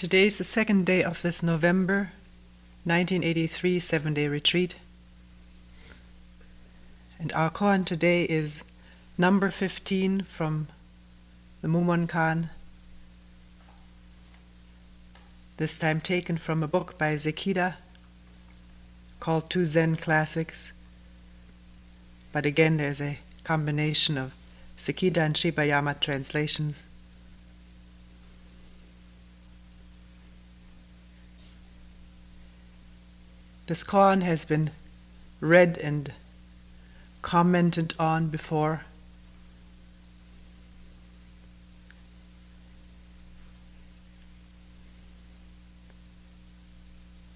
Today is the second day of this November 1983 7-day retreat. And our Koan today is number 15 from the Umon Koan, this time taken from a book by Sekida called Two Zen Classics. But again, there's a combination of Sekida and Shibayama translations. This koan has been read and commented on before.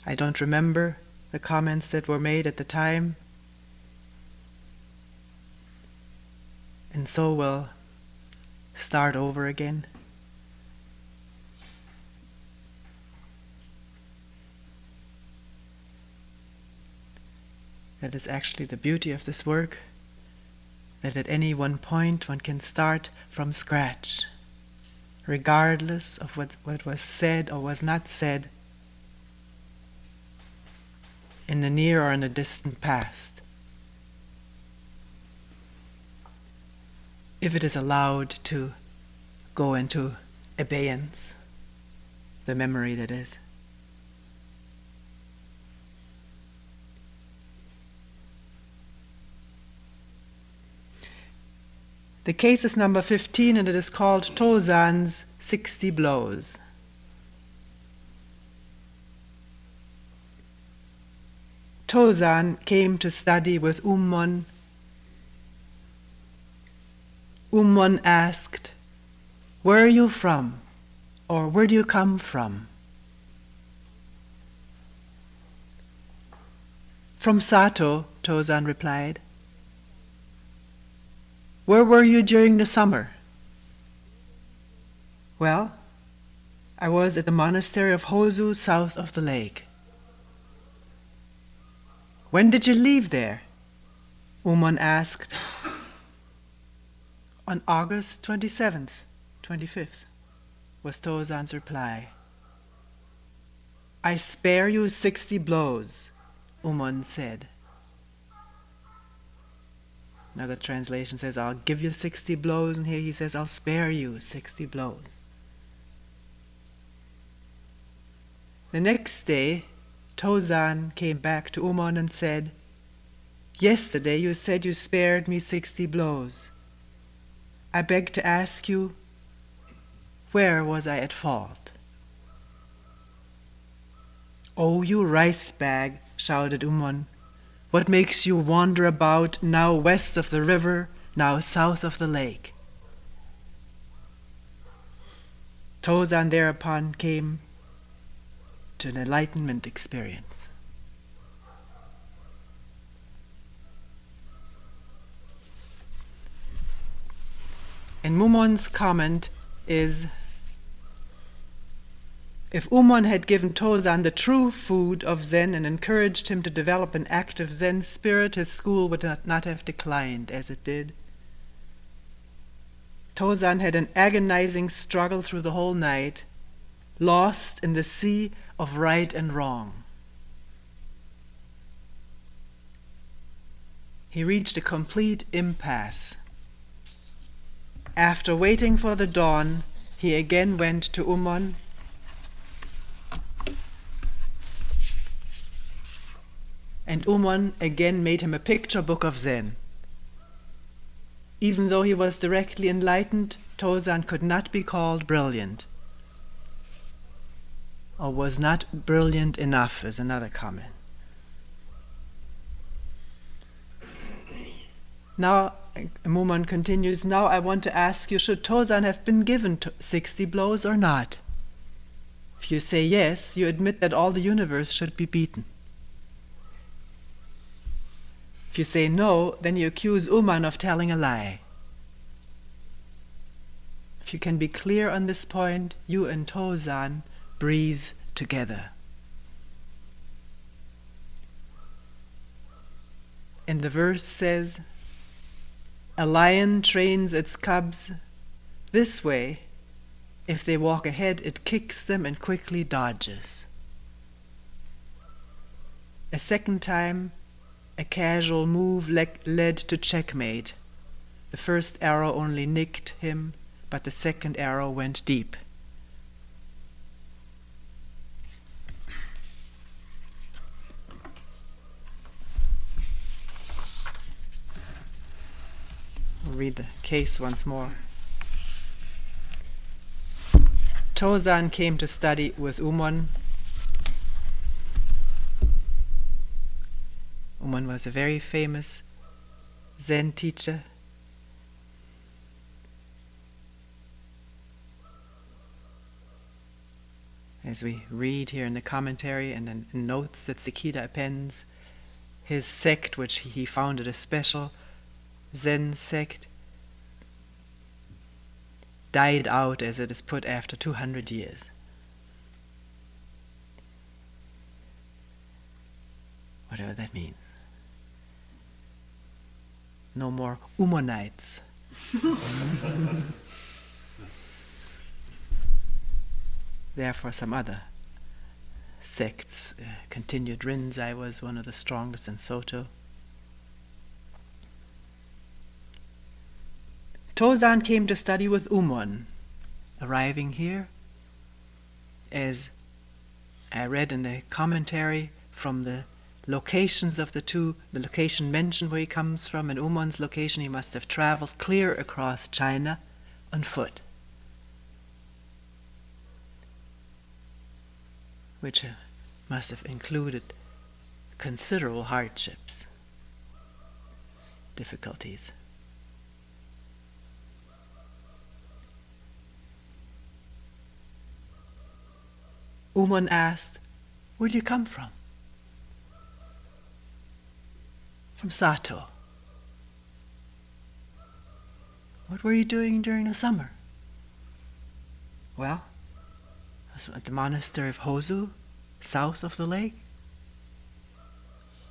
I don't remember the comments that were made at the time, and so we'll start over again. That is actually the beauty of this work, that at any one point one can start from scratch, regardless of what was said or was not said in the near or in the distant past. If it is allowed to go into abeyance, the memory that is. The case is number 15, and it is called Tozan's 60 Blows. Tozan came to study with Umon. Umon asked, "Where are you from?" or "Where do you come from?" "From Sato," Tozan replied. "Where were you during the summer?" "Well, I was at the monastery of Hozu south of the lake." "When did you leave there?" Umon asked. "On August 27th, 25th, was Tozan's reply. "I spare you 60 blows, Umon said. Another translation says, "I'll give you 60 blows," and here he says, "I'll spare you 60 blows." The next day, Tozan came back to Umon and said, "Yesterday you said you spared me 60 blows. I beg to ask you, where was I at fault?" "Oh, you rice bag," shouted Umon. "What makes you wander about, now west of the river, now south of the lake?" Tozan thereupon came to an enlightenment experience. And Umon's comment is, if Umon had given Tozan the true food of Zen and encouraged him to develop an active Zen spirit, his school would not have declined as it did. Tozan had an agonizing struggle through the whole night, lost in the sea of right and wrong. He reached a complete impasse. After waiting for the dawn, he again went to Umon. And Umon again made him a picture book of Zen. Even though he was directly enlightened, Tozan could not be called brilliant, or was not brilliant enough, is another comment. Now, Umon continues, "Now I want to ask you, should Tozan have been given 60 blows or not? If you say yes, you admit that all the universe should be beaten. If you say no, then you accuse Umon of telling a lie. If you can be clear on this point, you and Tozan breathe together." And the verse says, "A lion trains its cubs this way, If they walk ahead, it kicks them and quickly dodges. A second time, a casual move led to checkmate. The first arrow only nicked him, but the second arrow went deep. I'll read the case once more. Tozan came to study with Umon. Umon was a very famous Zen teacher. As we read here in the commentary and in notes that Sekida appends, his sect, which he founded, a special Zen sect, died out, as it is put, after 200 years. Whatever that means. No more Umonites. Therefore, some other sects continued. Rinzai was one of the strongest, in Soto. Tozan came to study with Umon, arriving here, as I read in the commentary, from the locations of the two, the location mentioned where he comes from, and Umon's location, he must have traveled clear across China on foot, which must have included considerable hardships, difficulties. Umon asked, "Where do you come from?" "From Sato." "What were you doing during the summer?" "Well, I was at the monastery of Hozu, south of the lake."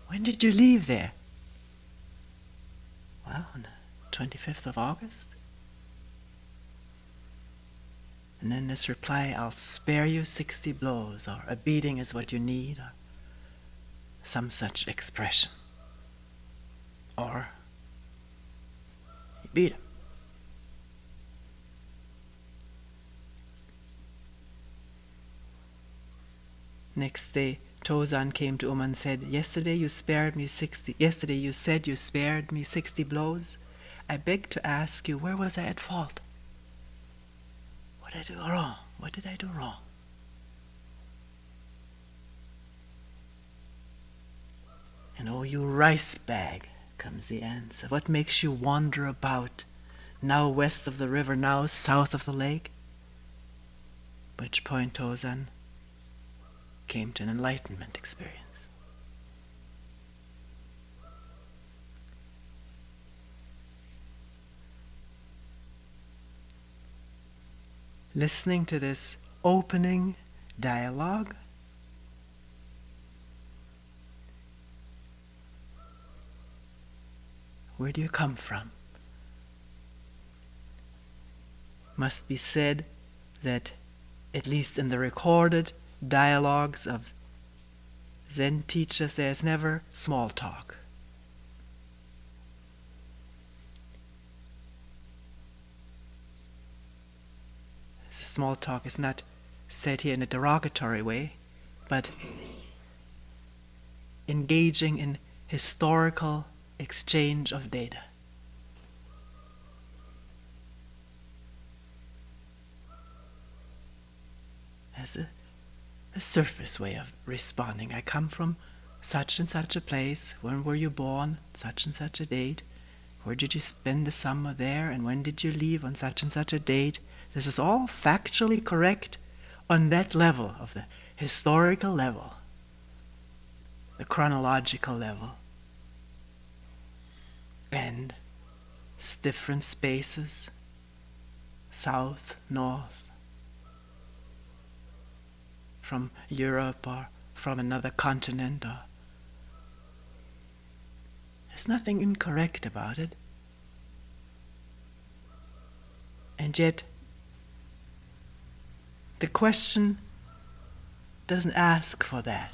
"When did you leave there?" "Well, on the 25th of August. And then this reply, "I'll spare you 60 blows," or "a beating is what you need," or some such expression. Or he beat him. Next day, Tozan came to Umon and said, Yesterday you said you spared me 60 blows. I beg to ask you, where was I at fault? What did I do wrong? What did I do wrong?" "And oh, you rice bag," comes the answer. "What makes you wander about, now west of the river, now south of the lake?" At which point Tozan came to an enlightenment experience. Listening to this opening dialogue, where do you come from? Must be said that, at least in the recorded dialogues of Zen teachers, there is never small talk. Small talk is not said here in a derogatory way, but engaging in historical exchange of data. As a surface way of responding. I come from such and such a place. When were you born? Such and such a date. Where did you spend the summer there? And when did you leave? On such and such a date. This is all factually correct on that level of the historical level, the chronological level, and different spaces, south, north, from Europe or from another continent. There's nothing incorrect about it. And yet, the question doesn't ask for that.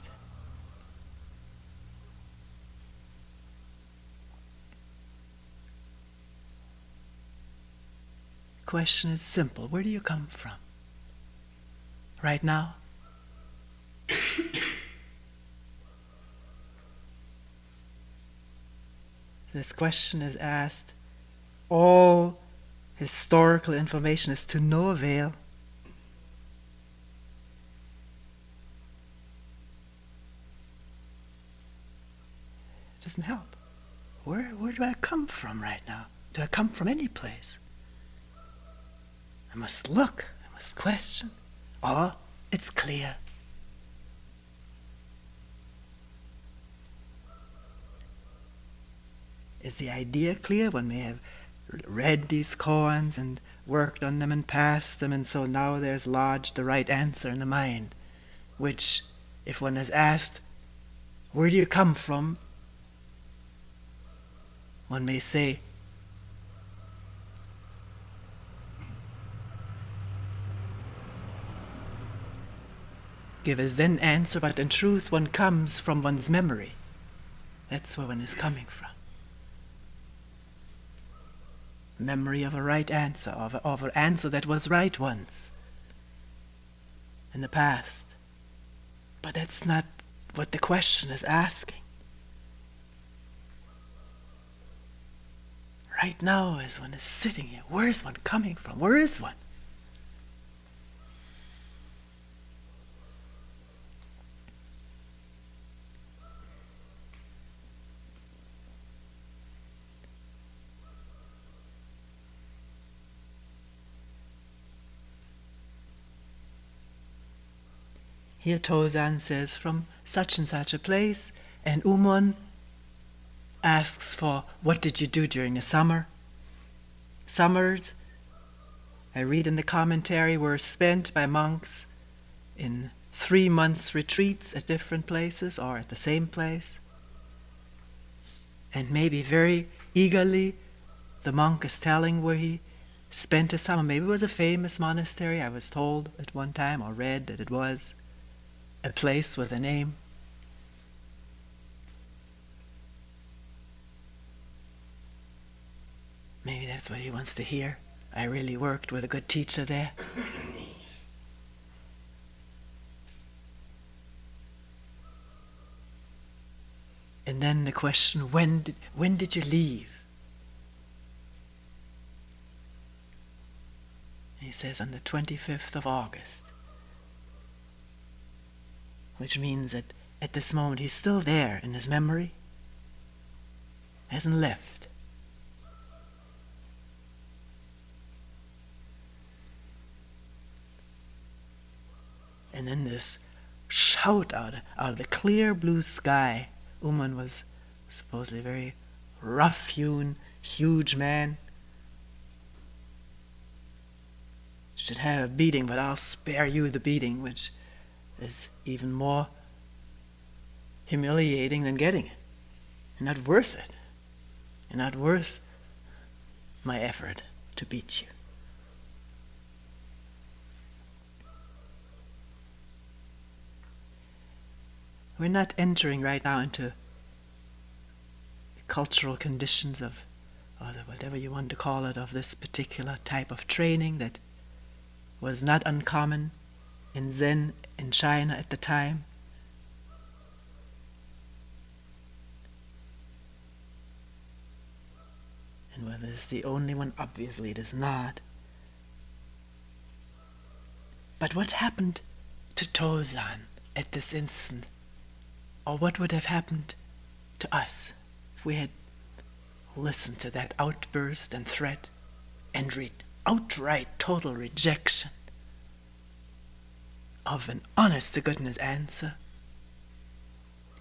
The question is simple. Where do you come from? Right now? This question is asked. All historical information is to no avail. It doesn't help. Where do I come from right now? Do I come from any place? I must look, I must question. Or it's clear. Is the idea clear? One may have read these koans and worked on them and passed them, and so now there's lodged the right answer in the mind, which, if one is asked, where do you come from? One may say, give a Zen answer, but in truth one comes from one's memory. That's where one is coming from. Memory of a right answer, of an answer that was right once in the past. But that's not what the question is asking. Right now, as one is sitting here, where is one coming from? Where is one? Here Tozan says, from such and such a place, and Umon asks for, what did you do during the summer? Summers, I read in the commentary, were spent by monks in 3 months retreats at different places or at the same place. And maybe very eagerly the monk is telling where he spent his summer. Maybe it was a famous monastery, I was told at one time, or read that it was a place with a name. Maybe that's what he wants to hear. I really worked with a good teacher there. And then the question, when did you leave? And he says on the 25th of August. Which means that at this moment he's still there in his memory, hasn't left. And then this shout out of the clear blue sky. Umon was supposedly a very rough-hewn, huge man. Should have a beating, but I'll spare you the beating, which is even more humiliating than getting it. You're not worth it. You're not worth my effort to beat you. We're not entering right now into the cultural conditions of, or whatever you want to call it, of this particular type of training that was not uncommon in Zen in China at the time. And whether it's the only one, obviously it is not. But what happened to Tozan at this instant? Or what would have happened to us if we had listened to that outburst and threat and outright total rejection of an honest-to-goodness answer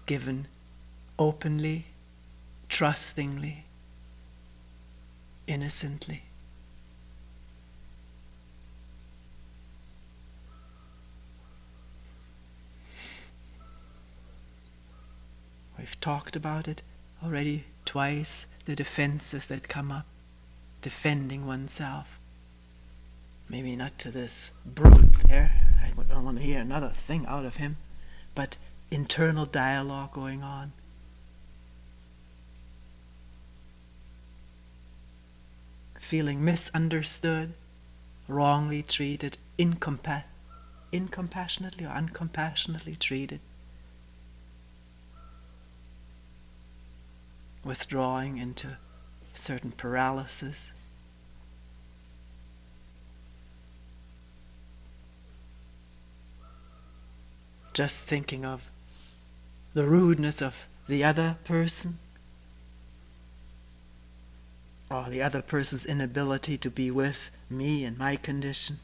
given openly, trustingly, innocently? We've talked about it already twice, the defenses that come up, defending oneself. Maybe not to this brute there, I don't want to hear another thing out of him, but internal dialogue going on. Feeling misunderstood, wrongly treated, incompassionately or uncompassionately treated. Withdrawing into certain paralysis. Just thinking of the rudeness of the other person, or the other person's inability to be with me in my condition.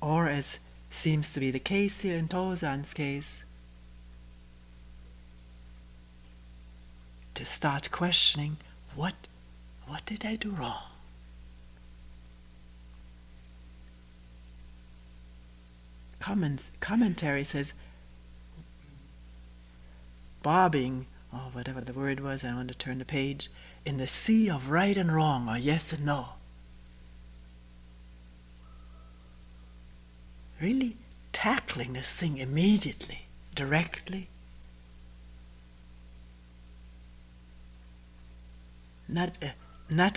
Or, as seems to be the case here in Tozan's case, to start questioning, what did I do wrong? Commentary says, bobbing, or whatever the word was, I want to turn the page, in the sea of right and wrong, or yes and no. Really tackling this thing immediately, directly. Not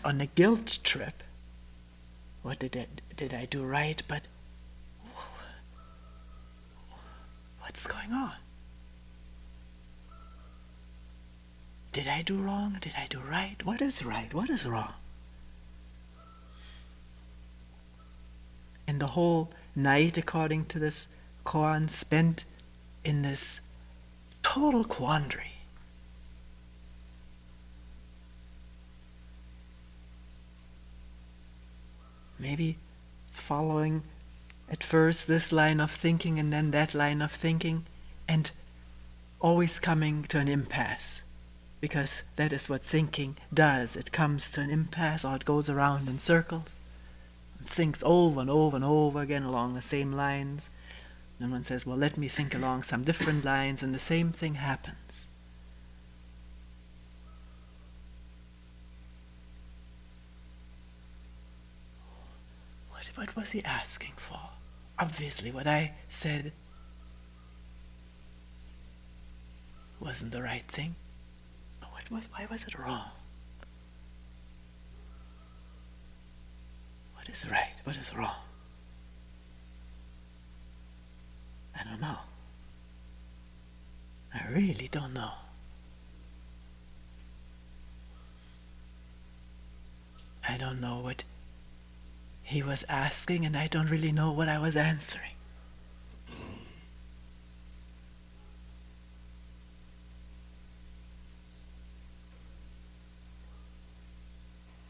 on a guilt trip. What did I do right? But what's going on? Did I do wrong? Did I do right? What is right? What is wrong? And the whole night, according to this Koan, spent in this total quandary. Maybe following at first this line of thinking and then that line of thinking, and always coming to an impasse. Because that is what thinking does. It comes to an impasse, or it goes around in circles. And thinks over and over and over again along the same lines. And one says, well, let me think along some different lines, and the same thing happens. What was he asking for? Obviously, what I said wasn't the right thing. Why was it wrong? What is right? What is wrong? I don't know. I really don't know. I don't know what he was asking, and I don't really know what I was answering.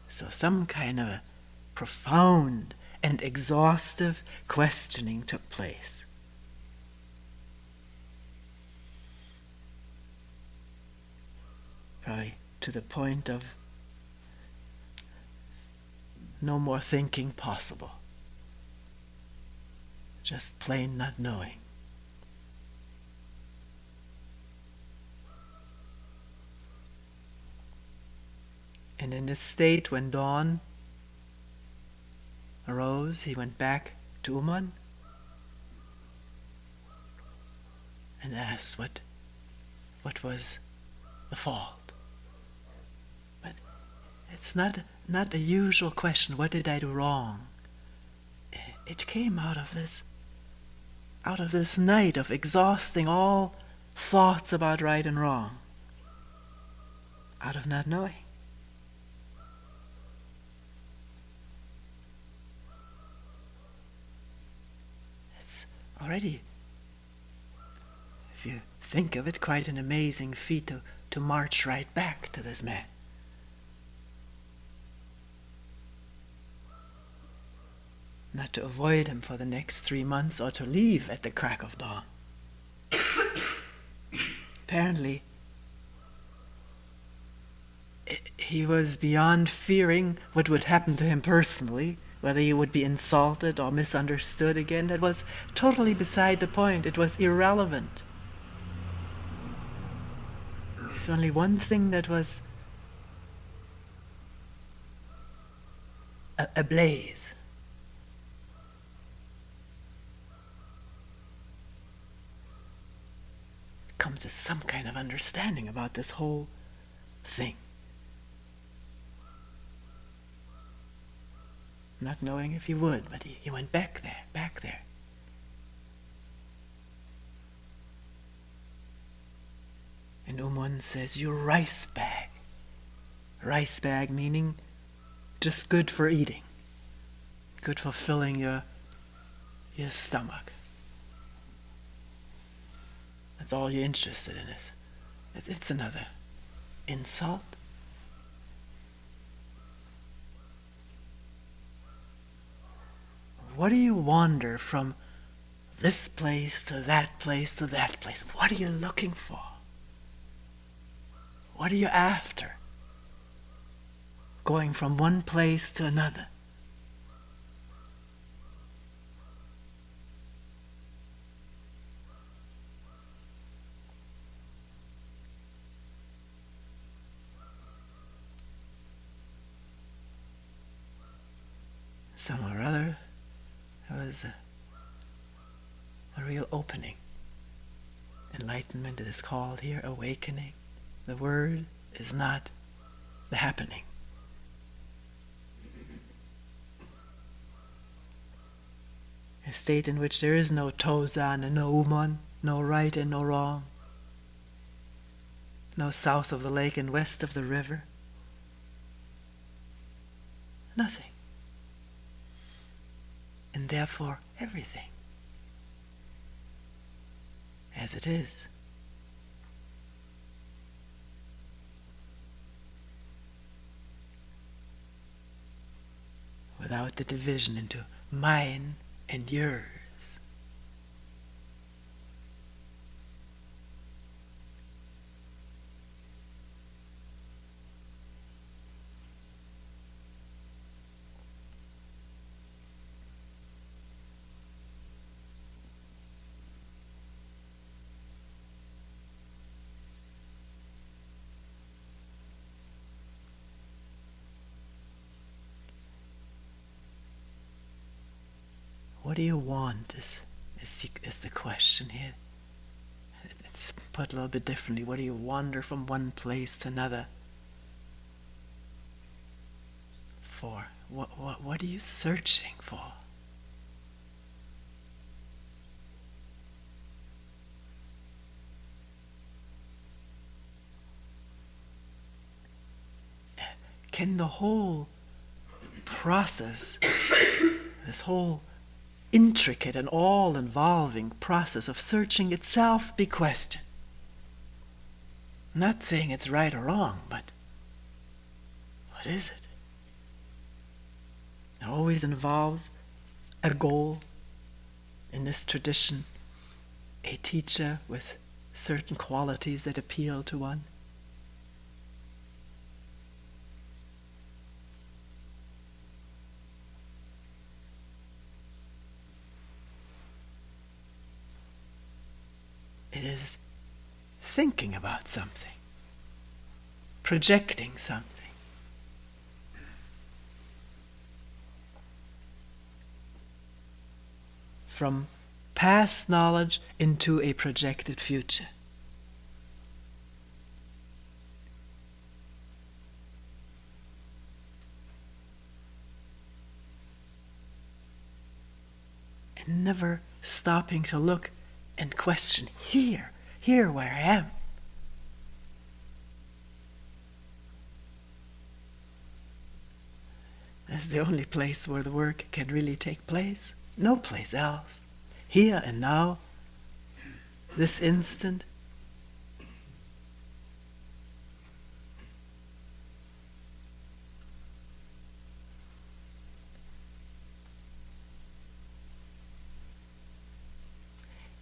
So some kind of a profound and exhaustive questioning took place. Probably to the point of no more thinking possible. Just plain not knowing. And in this state, when dawn arose, he went back to Umon and asked what was the fault. But it's not the usual question, what did I do wrong? It came out of this night of exhausting all thoughts about right and wrong, out of not knowing. Already, if you think of it, quite an amazing feat to march right back to this man. Not to avoid him for the next 3 months or to leave at the crack of dawn. Apparently, he was beyond fearing what would happen to him personally, whether he would be insulted or misunderstood again. That was totally beside the point. It was irrelevant. There's only one thing that was ablaze. come to some kind of understanding about this whole thing. Not knowing if he would, but he went back there. And Umon says, your rice bag. Rice bag meaning just good for eating. Good for filling your stomach. That's all you're interested in is. It's another insult. What do you wander from this place to that place to that place? What are you looking for? What are you after? Going from one place to another. Some or other, there was a real opening. Enlightenment, it is called here, awakening. The word is not the happening. A state in which there is no Tozan and no Umon, no right and no wrong, no south of the lake and west of the river. Nothing. And therefore everything. As it is. Without the division into mine and yours. What do you want is the question here. It's put a little bit differently. What do you wander from one place to another for? What are you searching for? Can the whole process, this whole intricate and all-involving process of searching itself be questioned? I'm not saying it's right or wrong, but what is it? It always involves a goal. In this tradition, a teacher with certain qualities that appeal to one. It is thinking about something, projecting something. From past knowledge into a projected future. And never stopping to look and question here where I am. That's the only place where the work can really take place. No place else. Here and now, this instant.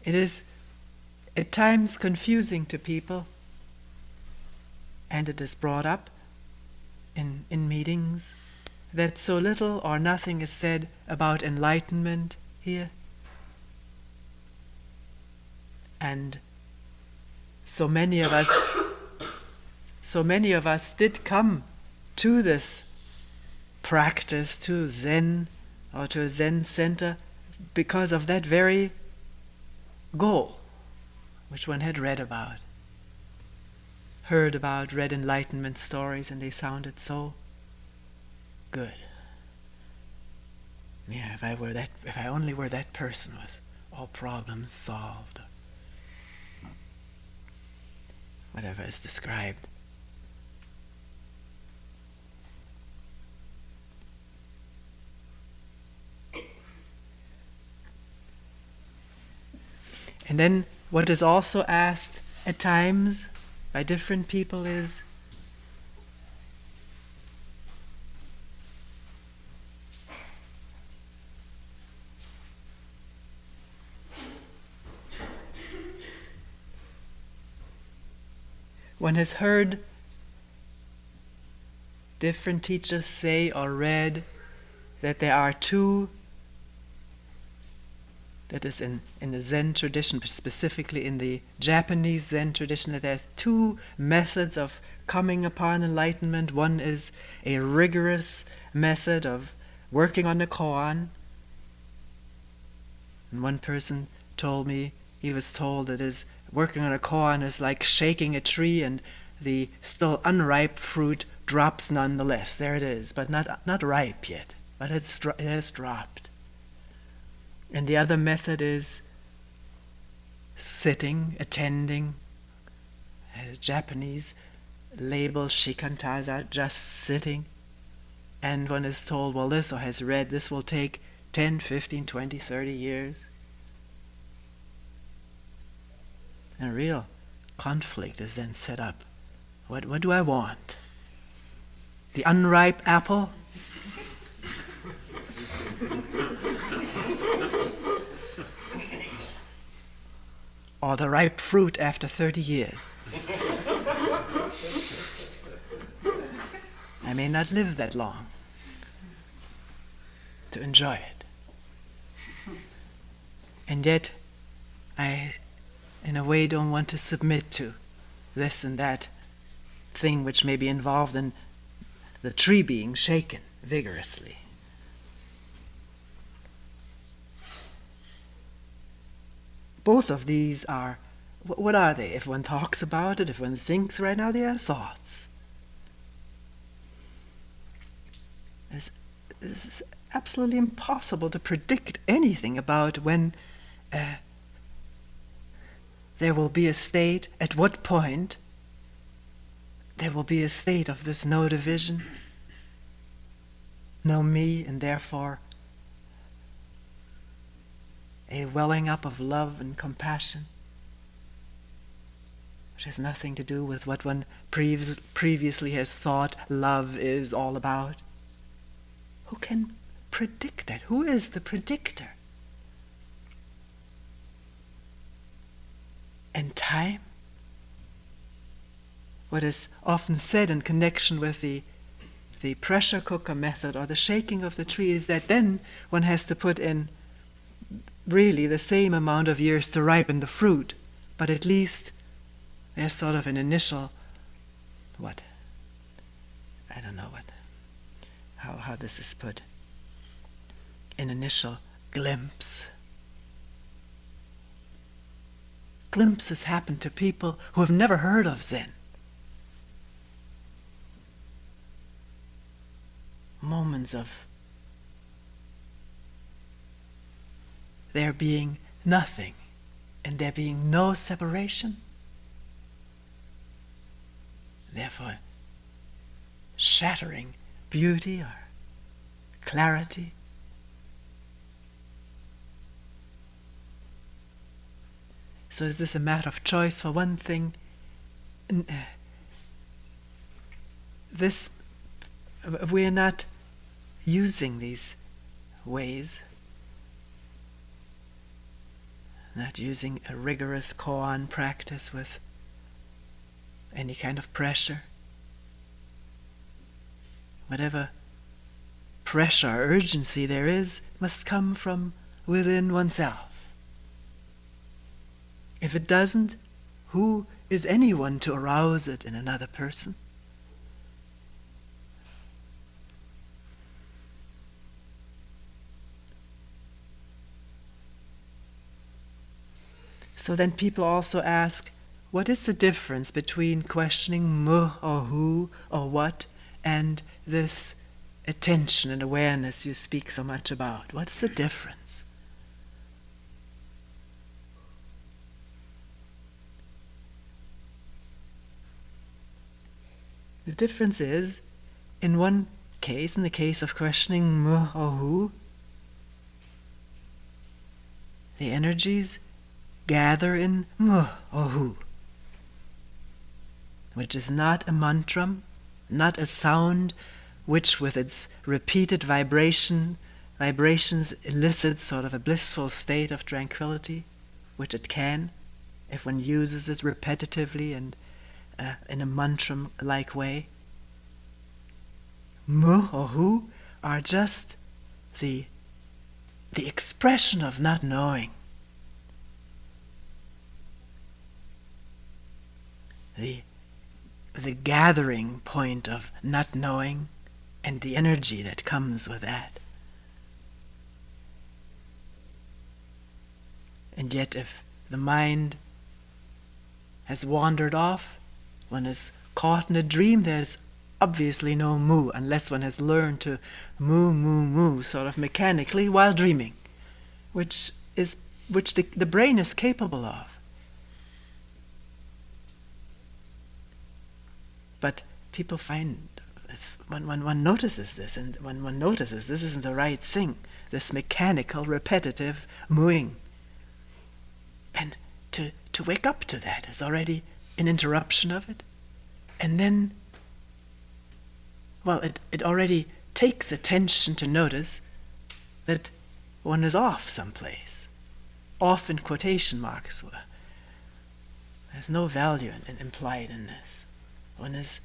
It is at times confusing to people, and it is brought up in meetings, that so little or nothing is said about enlightenment here. And so many of us did come to this practice, to Zen or to a Zen center, because of that very goal, which one had read about. read enlightenment stories, and they sounded so good. Yeah, if I only were that person with all problems solved, whatever is described. And then what is also asked at times by different people is, one has heard different teachers say or read that there are two, that is in the Zen tradition, specifically in the Japanese Zen tradition, that there are two methods of coming upon enlightenment. One is a rigorous method of working on the Koan. And one person told me, he was told that his working on a koan is like shaking a tree and the still unripe fruit drops nonetheless. There it is, but not ripe yet, but it has dropped. And the other method is sitting, attending. Japanese label shikantaza, just sitting. And one is told, well, this, or has read, this will take 10, 15, 20, 30 years. And a real conflict is then set up. What do I want? The unripe apple? Or the ripe fruit after 30 years? I may not live that long to enjoy it. And yet, I, in a way, don't want to submit to this and that thing which may be involved in the tree being shaken vigorously. Both of these are, what are they? If one talks about it, if one thinks right now, they are thoughts. It's absolutely impossible to predict anything about when there will be a state, at what point there will be a state of this no division, no me, and therefore a welling up of love and compassion, which has nothing to do with what one previously has thought love is all about. Who can predict that? Who is the predictor? And time? What is often said in connection with the pressure cooker method or the shaking of the tree is that then one has to put in really the same amount of years to ripen the fruit, but at least there's sort of an initial, I don't know how this is put, an initial glimpse. Glimpses happen to people who have never heard of Zen. Moments of there being nothing and there being no separation. Therefore, shattering beauty or clarity. So is this a matter of choice? For one thing, we're not using these ways, not using a rigorous koan practice with any kind of pressure. Whatever pressure or urgency there is must come from within oneself. If it doesn't, who is anyone to arouse it in another person? So then people also ask, what is the difference between questioning mu or who or what and this attention and awareness you speak so much about? What's the difference? The difference is, in one case, in the case of questioning mu or who, the energies gather in mu or who, which is not a mantram, not a sound which with its repeated vibrations elicits sort of a blissful state of tranquility, which it can if one uses it repetitively and in a mantram-like way. Mu or who are just the expression of not knowing. The gathering point of not knowing and the energy that comes with that. And yet if the mind has wandered off, one is caught in a dream, there's obviously no mu, unless one has learned to mu sort of mechanically while dreaming, which the brain is capable of. But people find, when one notices this, and when one notices this isn't the right thing, this mechanical, repetitive mooing, and to wake up to that is already an interruption of it. And then, well, it already takes attention to notice that one is off someplace. Off in quotation marks. There's no value implied in this. One is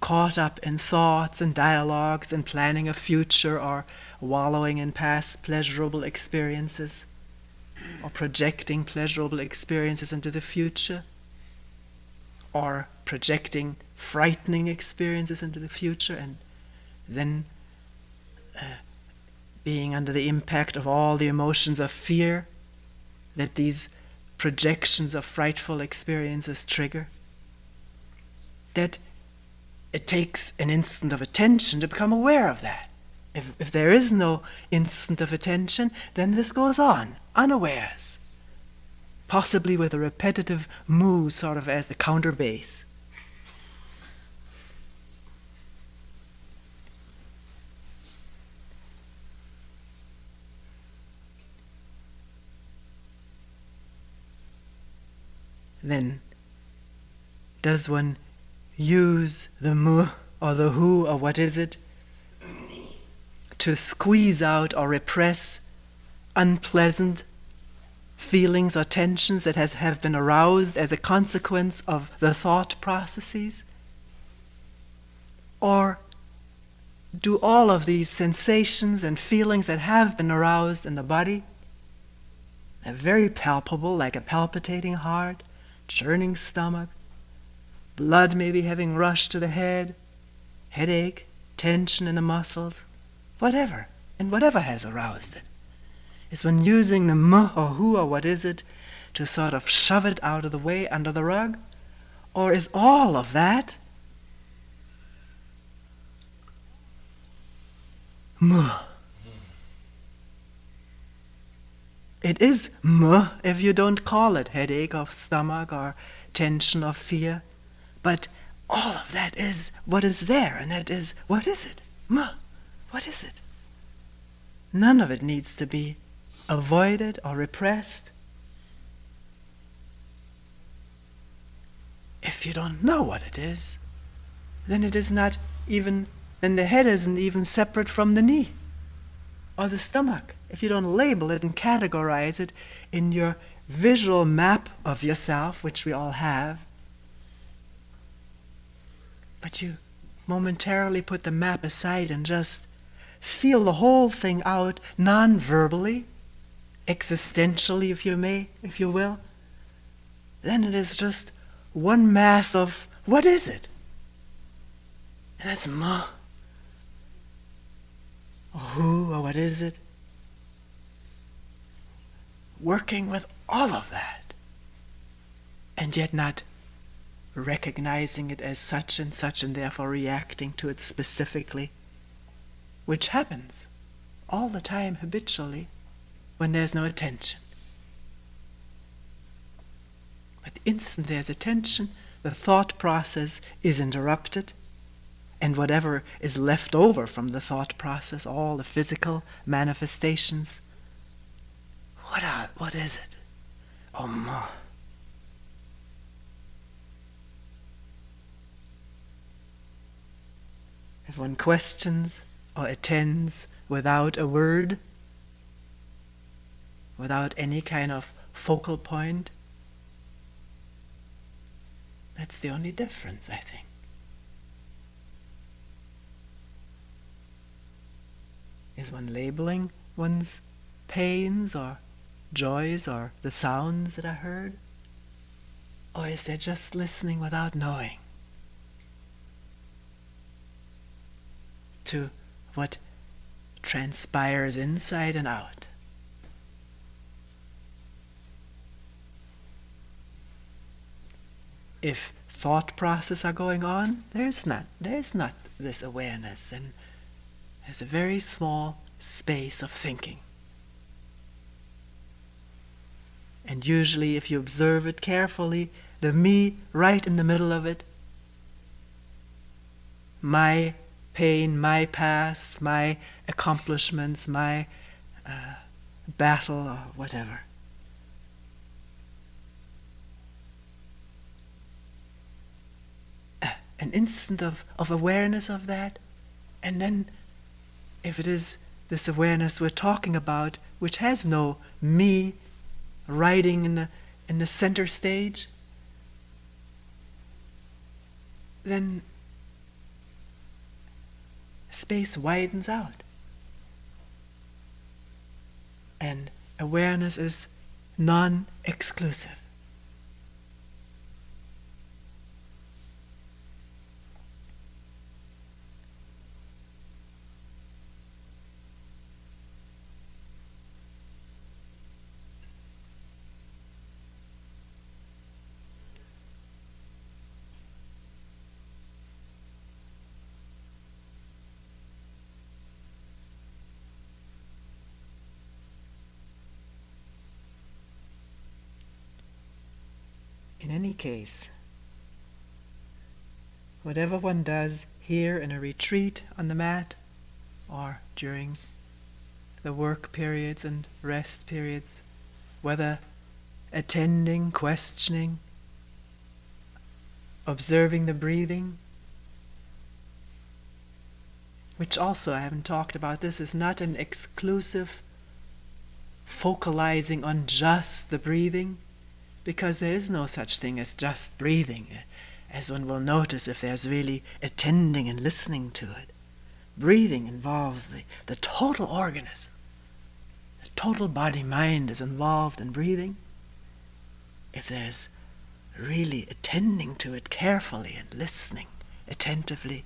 caught up in thoughts and dialogues and planning a future, or wallowing in past pleasurable experiences, or projecting pleasurable experiences into the future, or projecting frightening experiences into the future, and then being under the impact of all the emotions of fear that these projections of frightful experiences trigger. That it takes an instant of attention to become aware of that. If there is no instant of attention, then this goes on, unawares, possibly with a repetitive mu sort of as the counter bass. Then, does one use the mu or the who or what is it to squeeze out or repress unpleasant feelings or tensions that have been aroused as a consequence of the thought processes? Or do all of these sensations and feelings that have been aroused in the body, they're very palpable, like a palpitating heart, churning stomach, blood maybe having rushed to the head, headache, tension in the muscles, whatever, and whatever has aroused it, is when using the mu or who or what is it to sort of shove it out of the way under the rug? Or is all of that mu? It is mu if you don't call it headache or stomach or tension or fear. But all of that is what is there, and that is, what is it? Mu. What is it? None of it needs to be avoided or repressed. If you don't know what it is, then it is not even, then the head isn't even separate from the knee or the stomach. If you don't label it and categorize it in your visual map of yourself, which we all have, but you momentarily put the map aside and just feel the whole thing out non-verbally, existentially, if you will, then it is just one mass of, what is it? And that's mu. Or who, or what is it? Working with all of that. and yet not recognizing it as such and therefore reacting to it specifically, which happens all the time habitually when there's no attention. But the instant there's attention, the thought process is interrupted, and whatever is left over from the thought process, all the physical manifestations, what is it? Umon. If one questions or attends without a word, without any kind of focal point, that's the only difference, I think. Is one labeling one's pains or joys or the sounds that are heard? Or is there just listening without knowing to what transpires inside and out? If thought processes are going on, there's not this awareness, and there's a very small space of thinking. And usually if you observe it carefully, the me right in the middle of it, my pain, my past, my accomplishments, my battle or whatever. An instant of awareness of that, and then if it is this awareness we're talking about, which has no me riding in the center stage, then space widens out. And awareness is non-exclusive. In any case, whatever one does here in a retreat on the mat or during the work periods and rest periods, whether attending, questioning, observing the breathing, which also, I haven't talked about this, is not an exclusive focalizing on just the breathing, because there is no such thing as just breathing, as one will notice if there's really attending and listening to it. Breathing involves the total organism. The total body-mind is involved in breathing. If there's really attending to it carefully and listening attentively,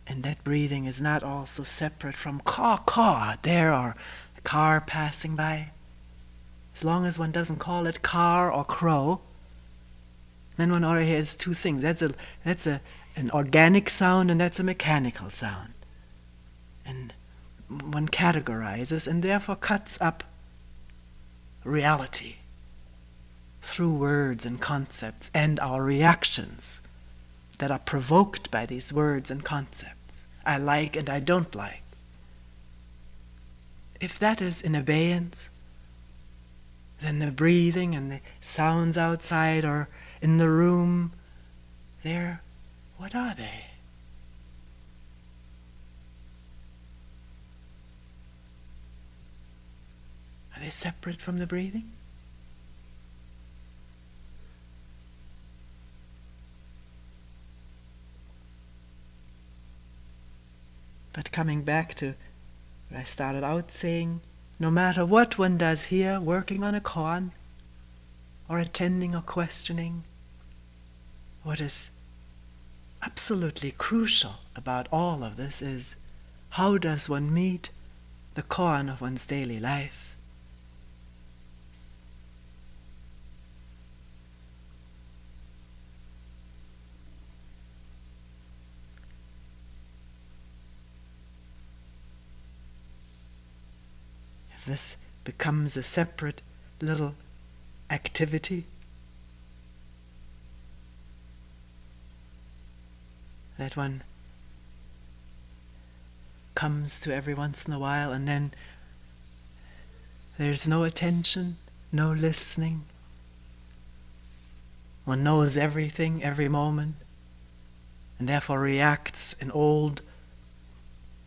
and that breathing is not also separate from caw out there or a car passing by. As long as one doesn't call it car or crow, then one already has two things. That's an organic sound and that's a mechanical sound. And one categorizes and therefore cuts up reality through words and concepts and our reactions that are provoked by these words and concepts. I like and I don't like. If that is in abeyance, then the breathing and the sounds outside or in the room, what are they? Are they separate from the breathing? But coming back to what I started out saying, no matter what one does here, working on a koan, or attending or questioning, what is absolutely crucial about all of this is, how does one meet the koan of one's daily life. If this becomes a separate little activity that one comes to every once in a while, and then there's no attention, no listening. One knows everything, every moment, and therefore reacts in old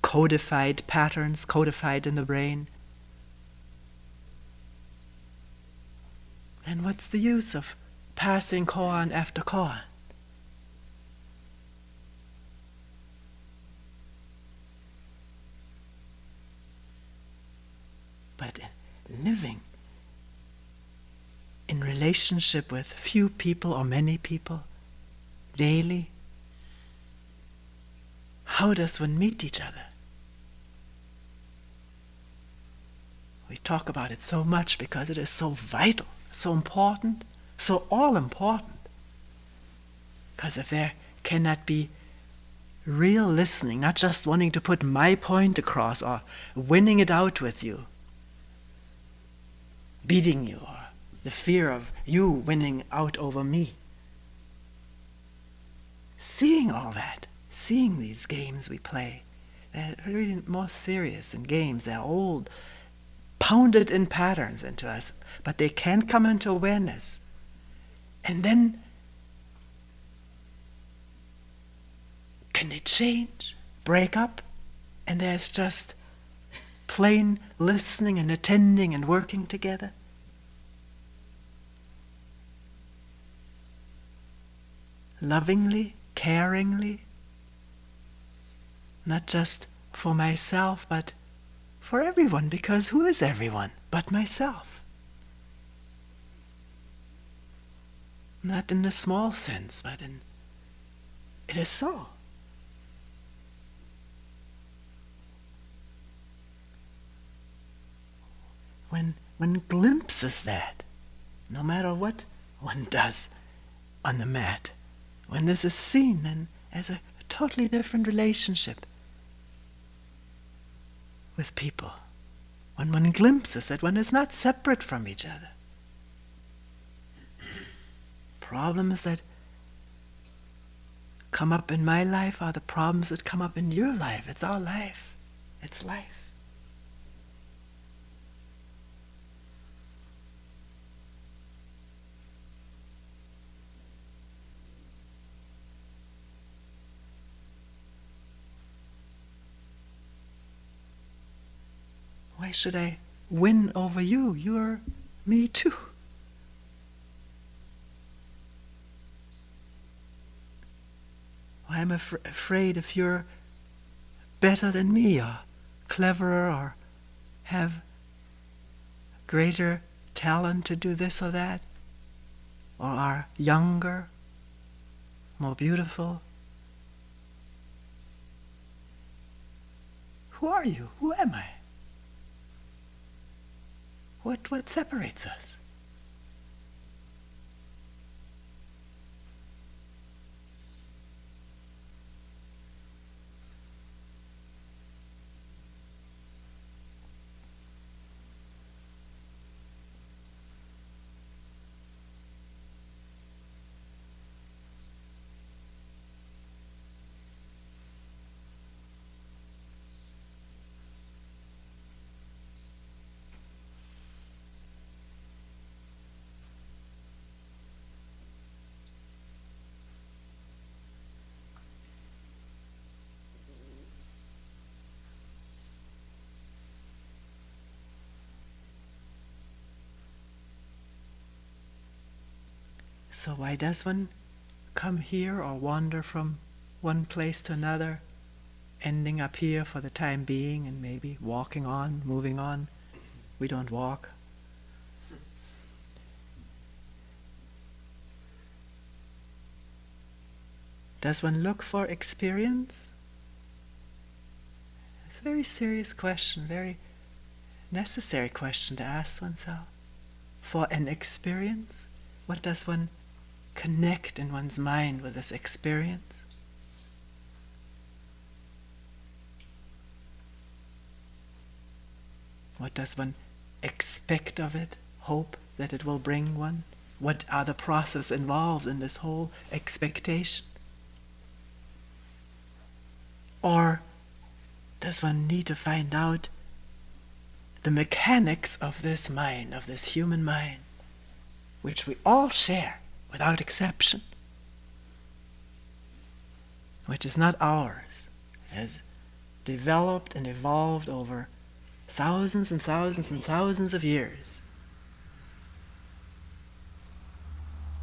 codified patterns, codified in the brain. And what's the use of passing koan after koan? But living in relationship with few people or many people daily, how does one meet each other? We talk about it so much because it is so vital, so important, so all important. Because if there cannot be real listening, not just wanting to put my point across or winning it out with you, beating you, or the fear of you winning out over me. Seeing all that, seeing these games we play, they're really more serious than games. They're old, pounded in patterns into us, but they can come into awareness. And then can they change, break up, and there's just plain listening and attending and working together? Lovingly, caringly, not just for myself, but for everyone, because who is everyone but myself? Not in a small sense, but it is so. When one glimpses that, no matter what one does on the mat, when this is seen then as a totally different relationship with people, when one glimpses that one is not separate from each other. Problems that come up in my life are the problems that come up in your life. It's our life. It's life. Why should I win over you? You're me too. Why am I afraid if you're better than me, or cleverer, or have greater talent to do this or that, or are younger, more beautiful? Who are you? Who am I? What separates us? So why does one come here or wander from one place to another, ending up here for the time being and maybe walking on, moving on? We don't walk. Does one look for experience? It's a very serious question, very necessary question to ask oneself. For an experience, what does one connect in one's mind with this experience? What does one expect of it, hope that it will bring one? What are the processes involved in this whole expectation? Or does one need to find out the mechanics of this mind, of this human mind, which we all share without exception, which is not ours, has developed and evolved over thousands and thousands and thousands of years,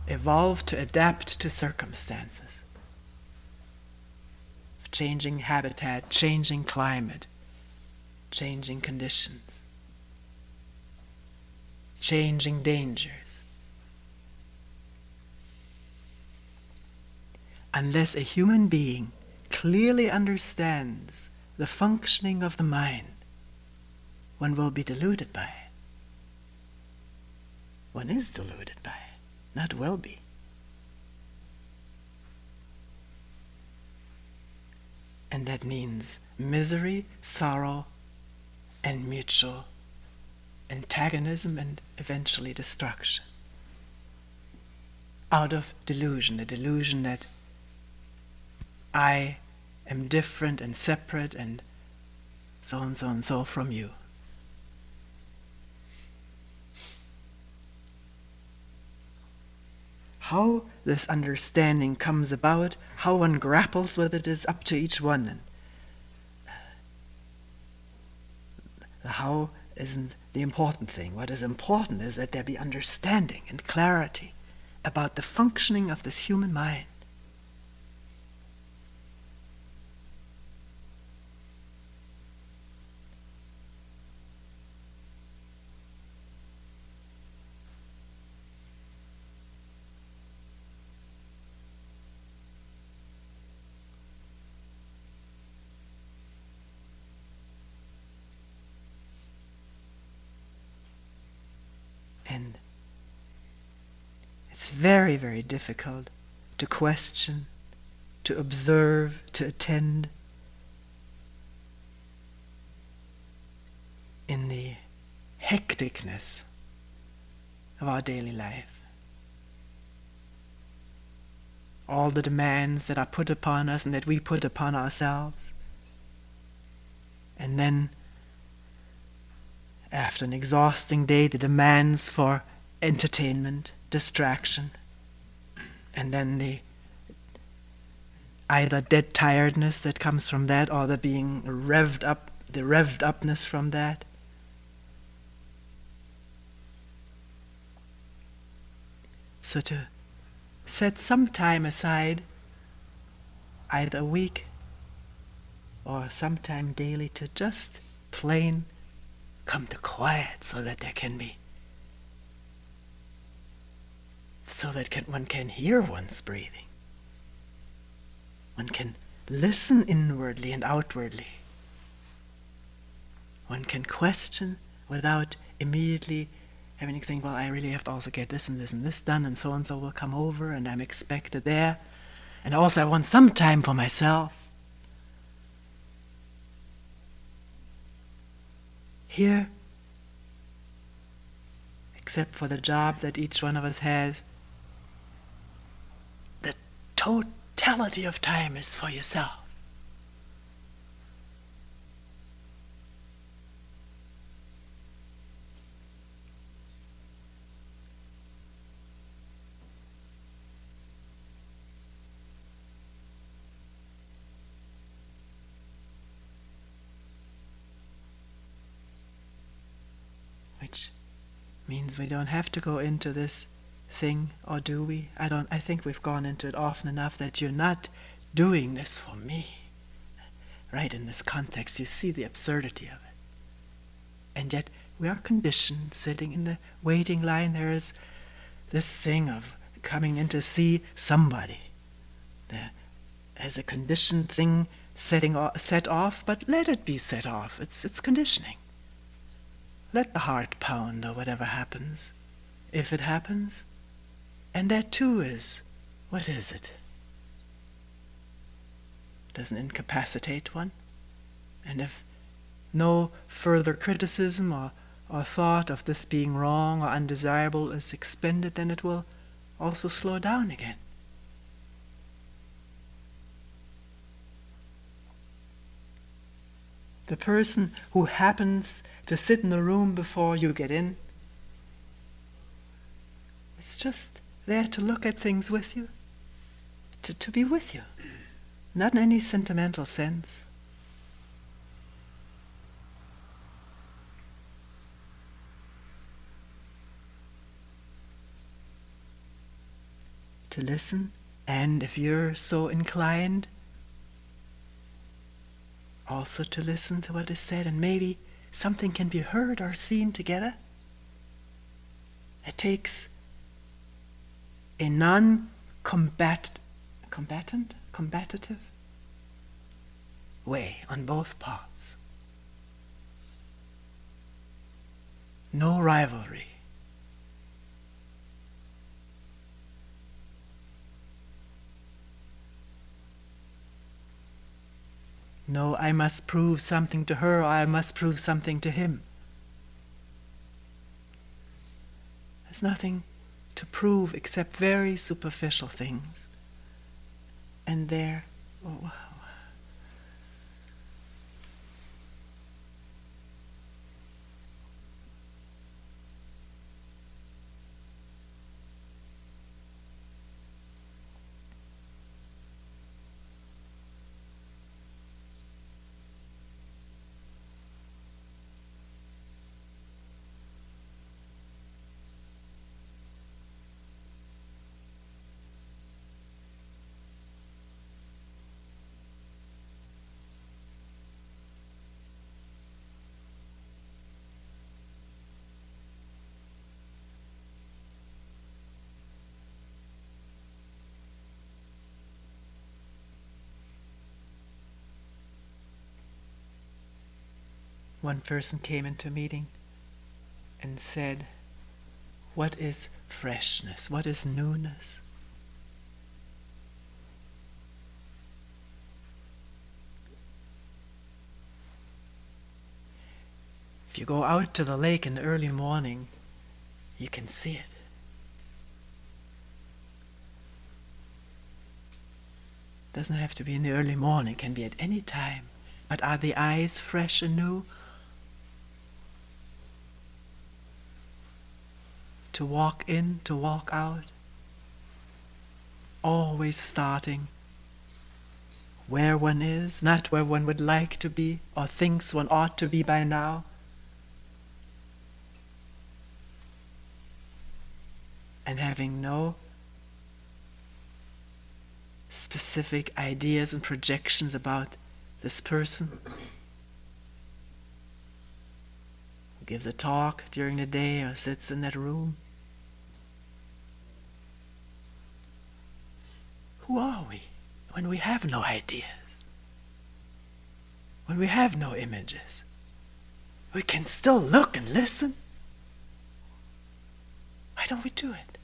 evolved to adapt to circumstances, changing habitat, changing climate, changing conditions, changing dangers. Unless a human being clearly understands the functioning of the mind, one will be deluded by it. One is deluded by it, not will be. And that means misery, sorrow, and mutual antagonism, and eventually destruction. Out of delusion, the delusion that I am different and separate and so and so from you. How this understanding comes about, how one grapples with it, is up to each one. And the how isn't the important thing. What is important is that there be understanding and clarity about the functioning of this human mind. And it's very, very difficult to question, to observe, to attend in the hecticness of our daily life. All the demands that are put upon us and that we put upon ourselves. And then after an exhausting day, the demands for entertainment, distraction, and then the either dead tiredness that comes from that, or the being revved up, the revved upness from that. So to set some time aside, either a week or sometime daily, to just plain come to quiet, so that there can be, one can hear one's breathing. One can listen inwardly and outwardly. One can question without immediately having to think, well, I really have to also get this and this and this done, and so will come over, and I'm expected there. And also I want some time for myself. Here, except for the job that each one of us has, the totality of time is for yourself. Which means we don't have to go into this thing, or do we? I think we've gone into it often enough that you're not doing this for me. Right, in this context, you see the absurdity of it. And yet we are conditioned, sitting in the waiting line, there is this thing of coming in to see somebody. There's a conditioned thing set off, but let it be set off. It's conditioning. let the heart pound or whatever happens, if it happens. And that too is, what is it? Doesn't incapacitate one. And if no further criticism or thought of this being wrong or undesirable is expended, then it will also slow down again. The person who happens to sit in the room before you get in, it's just there to look at things with you, to be with you, not in any sentimental sense. To listen, and if you're so inclined, also to listen to what is said, and maybe something can be heard or seen together. It takes a non-combative way on both parts. No rivalry. No, I must prove something to her, or I must prove something to him. There's nothing to prove except very superficial things. And there, oh wow. One person came into a meeting and said, "What is freshness? What is newness?" If you go out to the lake in the early morning, you can see it. Doesn't have to be in the early morning, it can be at any time. But are the eyes fresh and new? To walk in, to walk out, always starting where one is, not where one would like to be or thinks one ought to be by now. And having no specific ideas and projections about this person who gives a talk during the day or sits in that room. Who are we when we have no ideas? When we have no images? We can still look and listen. Why don't we do it?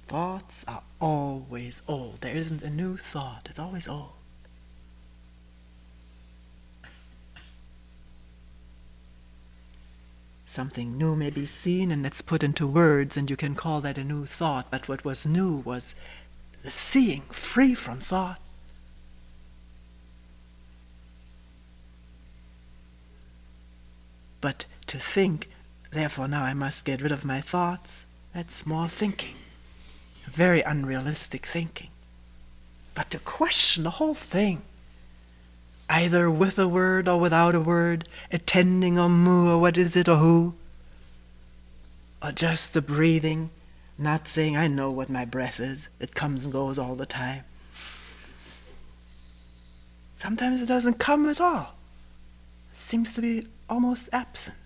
Thoughts are always old. There isn't a new thought. It's always old. Something new may be seen and it's put into words, and you can call that a new thought. But what was new was the seeing, free from thought. But to think, therefore now I must get rid of my thoughts, that's more thinking. Very unrealistic thinking. But to question the whole thing, either with a word or without a word, attending or mu or what is it or who, or just the breathing, not saying I know what my breath is, it comes and goes all the time. Sometimes it doesn't come at all. It seems to be almost absent.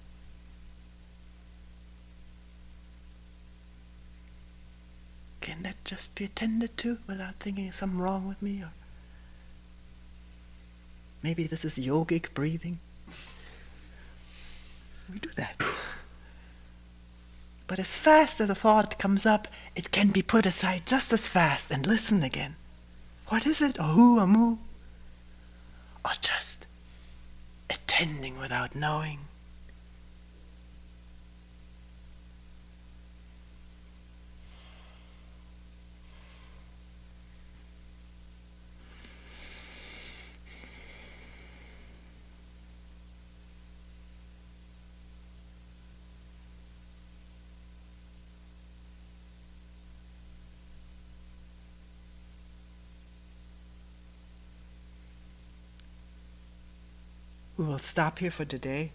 Can that just be attended to without thinking something wrong with me? Or maybe this is yogic breathing. We do that. But as fast as a thought comes up, it can be put aside just as fast and listen again. What is it? Or who or moo? Or just attending without knowing. We will stop here for today.